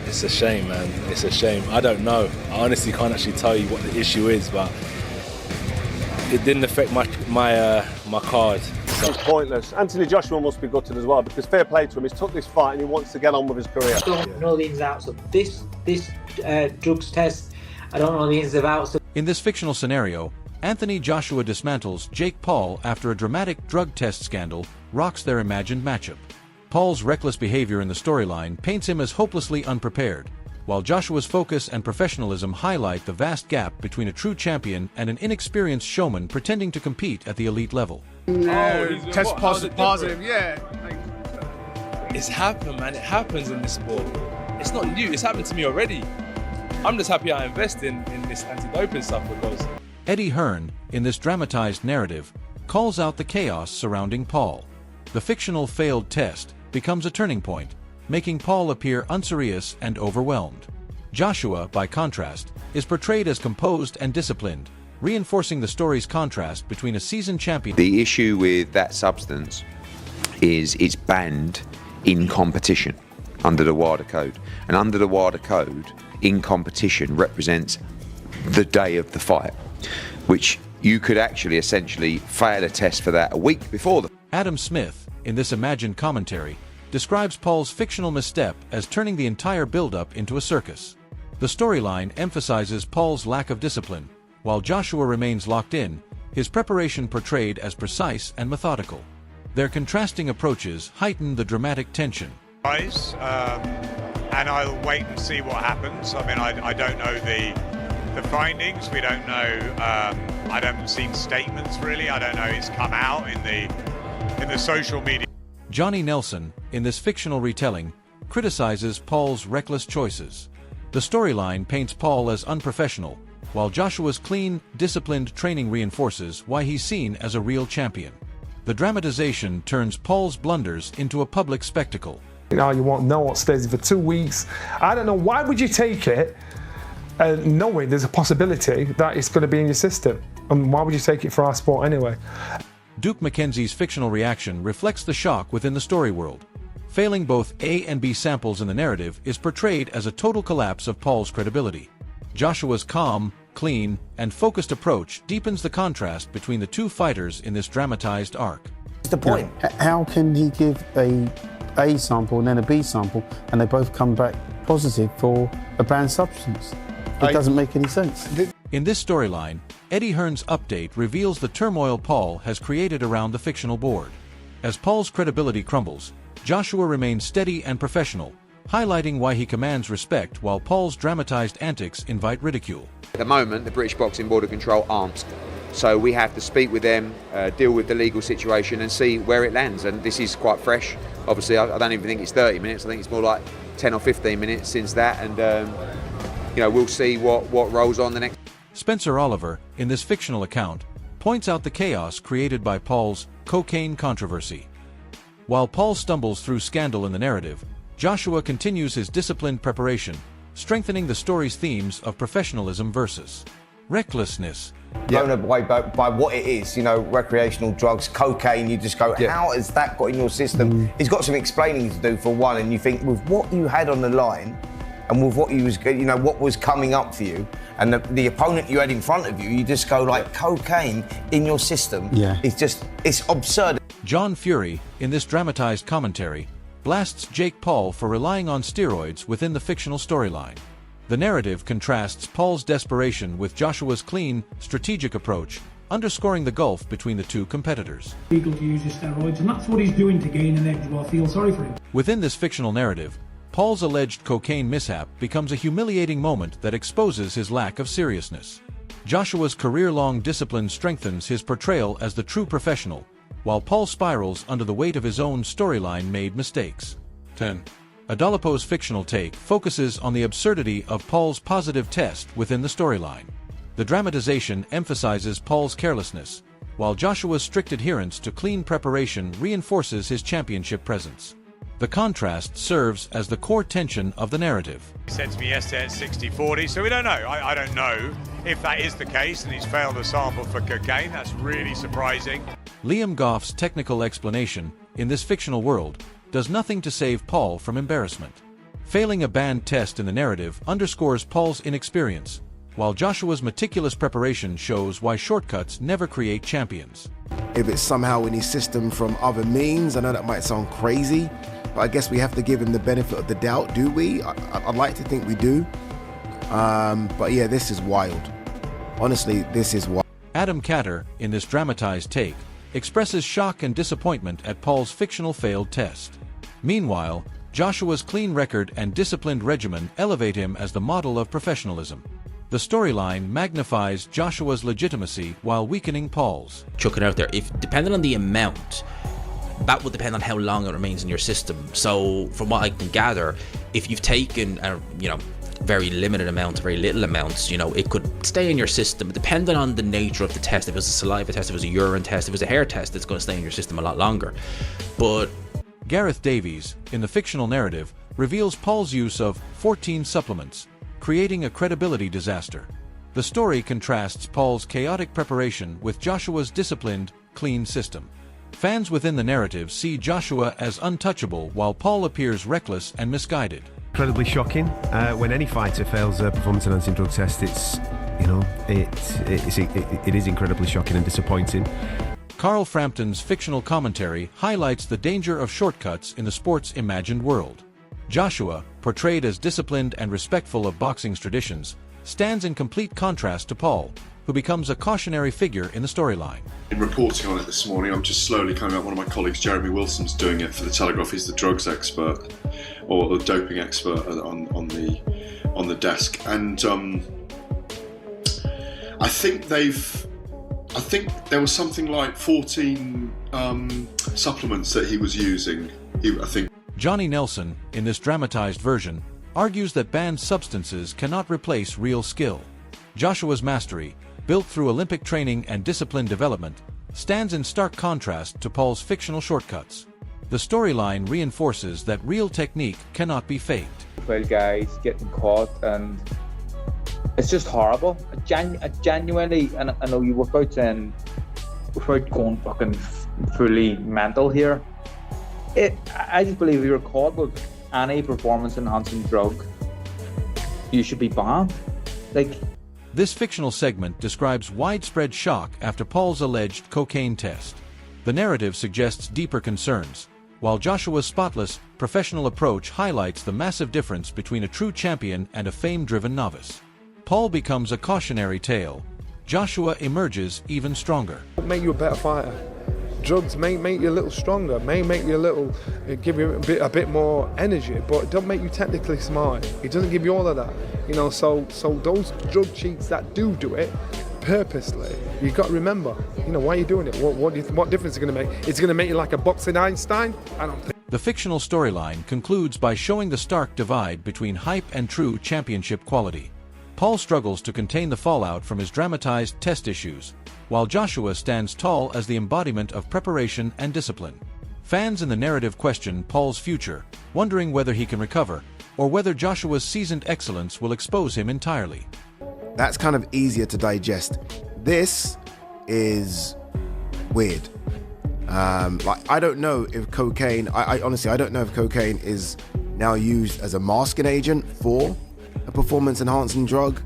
It's a shame, man. It's a shame. I don't know. I honestly can't actually tell you what the issue is, but it didn't affect my card. It's pointless. Anthony Joshua must be gutted as well, because fair play to him. He's took this fight and he wants to get on with his career. I don't know the ins and outs of this drugs test. I don't know the ins and outs of... In this fictional scenario, Anthony Joshua dismantles Jake Paul after a dramatic drug test scandal rocks their imagined matchup. Paul's reckless behavior in the storyline paints him as hopelessly unprepared, while Joshua's focus and professionalism highlight the vast gap between a true champion and an inexperienced showman pretending to compete at the elite level. Test positive, yeah. It's happened, man. It happens in this sport. It's not new. It's happened to me already. I'm just happy I invest in this anti-doping stuff because... Eddie Hearn, in this dramatized narrative, calls out the chaos surrounding Paul. The fictional failed test becomes a turning point, making Paul appear unserious and overwhelmed. Joshua, by contrast, is portrayed as composed and disciplined, reinforcing the story's contrast between a seasoned champion... The issue with that substance is it's banned in competition under the WADA code. And under the WADA code, in competition represents the day of the fight, which you could actually essentially fail a test for that a week before the... Adam Smith, in this imagined commentary, describes Paul's fictional misstep as turning the entire buildup into a circus. The storyline emphasizes Paul's lack of discipline, while Joshua remains locked in, his preparation portrayed as precise and methodical. Their contrasting approaches heighten the dramatic tension. And I'll wait and see what happens. I mean, I don't know the findings. We don't know. I haven't seen statements really. I don't know. It's come out in the social media. Johnny Nelson, in this fictional retelling, criticizes Paul's reckless choices. The storyline paints Paul as unprofessional, while Joshua's clean, disciplined training reinforces why he's seen as a real champion. The dramatization turns Paul's blunders into a public spectacle. You know, you won't know what stays for 2 weeks. I don't know, why would you take it knowing there's a possibility that it's going to be in your system? And why would you take it for our sport anyway? Duke McKenzie's fictional reaction reflects the shock within the story world. Failing both A and B samples in the narrative is portrayed as a total collapse of Paul's credibility. Joshua's calm, clean, and focused approach deepens the contrast between the two fighters in this dramatized arc. What's the point? How can he give a sample and then a B sample and they both come back positive for a banned substance? It doesn't make any sense. In this storyline, Eddie Hearn's update reveals the turmoil Paul has created around the fictional board. As Paul's credibility crumbles, Joshua remains steady and professional, highlighting why he commands respect while Paul's dramatized antics invite ridicule. At the moment, the British Boxing Board of Control aren't. So we have to speak with them, deal with the legal situation and see where it lands. And this is quite fresh. Obviously, I don't even think it's 30 minutes. I think it's more like 10 or 15 minutes since that. And, we'll see what rolls on the next. Spencer Oliver, in this fictional account, points out the chaos created by Paul's cocaine controversy. While Paul stumbles through scandal in the narrative, Joshua continues his disciplined preparation, strengthening the story's themes of professionalism versus recklessness. Blown away by what it is, recreational drugs, cocaine, you just go, how has that got in your system? He's got some explaining to do for one, and you think with what you had on the line and with what what was coming up for you and the opponent you had in front of you, you just go like cocaine in your system. It's absurd. John Fury, in this dramatized commentary, blasts Jake Paul for relying on steroids within the fictional storyline. The narrative contrasts Paul's desperation with Joshua's clean, strategic approach, underscoring the gulf between the two competitors. Legal to use his steroids, and that's what he's doing to gain an edge. Well, I feel sorry for him. Within this fictional narrative, Paul's alleged cocaine mishap becomes a humiliating moment that exposes his lack of seriousness. Joshua's career-long discipline strengthens his portrayal as the true professional, while Paul spirals under the weight of his own storyline-made mistakes. 10. Adolapo's fictional take focuses on the absurdity of Paul's positive test within the storyline. The dramatization emphasizes Paul's carelessness, while Joshua's strict adherence to clean preparation reinforces his championship presence. The contrast serves as the core tension of the narrative. He said to me yesterday at 60-40, so we don't know. I don't know if that is the case and he's failed a sample for cocaine. That's really surprising. Liam Goff's technical explanation, in this fictional world, does nothing to save Paul from embarrassment. Failing a banned test in the narrative underscores Paul's inexperience, while Joshua's meticulous preparation shows why shortcuts never create champions. If it's somehow in his system from other means, I know that might sound crazy, but I guess we have to give him the benefit of the doubt, do we? I'd like to think we do. But yeah, this is wild. Honestly, this is wild. Adam Catter, in this dramatized take, expresses shock and disappointment at Paul's fictional failed test. Meanwhile, Joshua's clean record and disciplined regimen elevate him as the model of professionalism. The storyline magnifies Joshua's legitimacy while weakening Paul's. Chuck it out there. If depending on the amount, that will depend on how long it remains in your system. So, from what I can gather, if you've taken a very limited amount, very little amounts, it could stay in your system. Depending on the nature of the test, if it was a saliva test, if it was a urine test, if it was a hair test, it's going to stay in your system a lot longer. But Gareth Davies, in the fictional narrative, reveals Paul's use of 14 supplements, creating a credibility disaster. The story contrasts Paul's chaotic preparation with Joshua's disciplined, clean system. Fans within the narrative see Joshua as untouchable while Paul appears reckless and misguided. Incredibly shocking. When any fighter fails a performance-enhancing drug test, it is incredibly shocking and disappointing. Carl Frampton's fictional commentary highlights the danger of shortcuts in the sport's imagined world. Joshua, portrayed as disciplined and respectful of boxing's traditions, stands in complete contrast to Paul, who becomes a cautionary figure in the storyline. In reporting on it this morning, I'm just slowly coming up. One of my colleagues, Jeremy Wilson's doing it for the Telegraph. He's the drugs expert, or the doping expert on the desk, and I think there was something like 14 supplements that he was using. Johnny Nelson, in this dramatized version, argues that banned substances cannot replace real skill. Joshua's mastery, built through Olympic training and disciplined development, stands in stark contrast to Paul's fictional shortcuts. The storyline reinforces that real technique cannot be faked. 12 guys getting caught, and it's just horrible. Genuinely, and I know you were about saying, without going fucking fully mental here, I just believe if you're caught with any performance-enhancing drug, you should be banned. This fictional segment describes widespread shock after Paul's alleged cocaine test. The narrative suggests deeper concerns, while Joshua's spotless, professional approach highlights the massive difference between a true champion and a fame-driven novice. Paul becomes a cautionary tale. Joshua emerges even stronger. It'll make you a better fighter. Drugs may make you a little stronger, may make you give you a bit more energy, but it don't make you technically smart. It doesn't give you all of that. So those drug cheats that do it purposely, you've got to remember, why are you doing it? What difference is it going to make? It's going to make you like a boxing Einstein? I don't think. The fictional storyline concludes by showing the stark divide between hype and true championship quality. Paul struggles to contain the fallout from his dramatized test issues, while Joshua stands tall as the embodiment of preparation and discipline. Fans in the narrative question Paul's future, wondering whether he can recover, or whether Joshua's seasoned excellence will expose him entirely. That's kind of easier to digest. This is weird. I don't know if cocaine, I honestly don't know if cocaine is now used as a masking agent for a performance-enhancing drug.